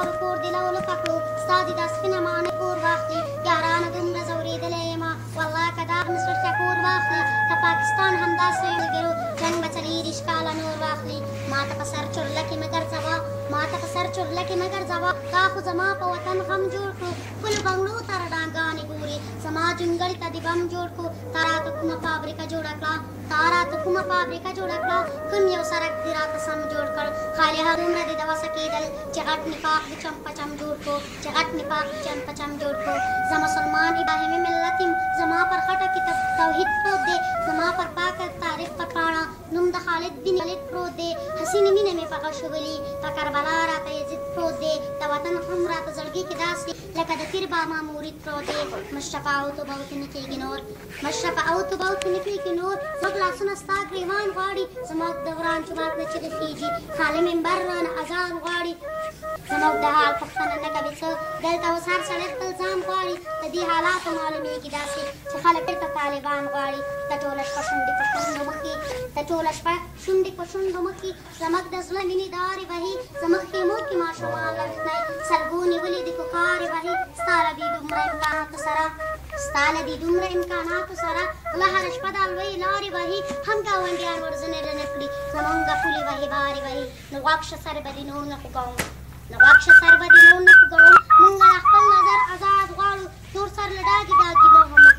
خاورو کور دې له ولکه کړو ستا دې دا سپینه ماڼۍ کور واخلي یارانه دومره ځورېدلی یمه والله که دا مصر ته کور واخلي که پاکستان همداسې ملګرو جنګ به 40 کاله نور واخلي ما ته په سر چورلکې مه ګرځوه ما ته په سر چورلکې مه ګرځوه تا خو زما په وطن غم جوړ کړو خپلو بنګړو ته رڼاګانې ګورې زما جونګړې ته دې بم جوړ کړو تا راته کومه فابریکه جوړه کړه تا راته کومه فابریکه جوړه کړه کوم یو سړک دې راته سم جوړ کړ خالي هرومره دې د وسه کېدل چې غټ نفاق دې چم په چم جوړ کړو چې غټ نفاق دې چم په چم جوړ کړو زه مسلمان ابراهیمي ملت یم زما پر خټه کې توحید پروت دی زما پر پاکه تاریخ پر پاڼه نوم د خالد بن ولید پروت دی حسینې مینه مې په غشولي په کربلا راته یزید پروت دی د وطن غم راته زړګي کې داسې لکه د پیر بابا مورید پروت دی مشرفه او توبه ورته نه کېږي نور مشرفه او توبه ورته نه کېږي نور زموږ لاسونه ستا ګرېوان غواړي زموږ د وران جومات نه چغې خېږي خالي منبر رانه اذان غواړي زموږ د حال پوښتنه نه کوي څه دلته اوس هر سړی خپل ځان غواړي د دې حالاتو معلومېږي داسې چې خلک بېرته طالبان غواړي ته ټوله شپه شونډې په شونډو مخکې ته ټوله شپه شونډې په شونډو مخکې زموږ د زړه مینې دارې وهي زموږ خیمو کې ماشومان لښتنی سلګو نیولې د کوکارې وهي ستا له دې دومره امکاناتو سره ستا له دې دومره امکاناتو سره غله هره شپه دا لویې لارې وهي هم ګاونډیان ورځنې نه کړي زمونږ پولې وهي بارې وهي نو غوږ شه سر به دې نور نه خوږوم نو غوږ شه سر به دې نور نه خوږوم مونږ له خپل نظر ازاد غواړو نور سر له ډاګې ډاګې نه هم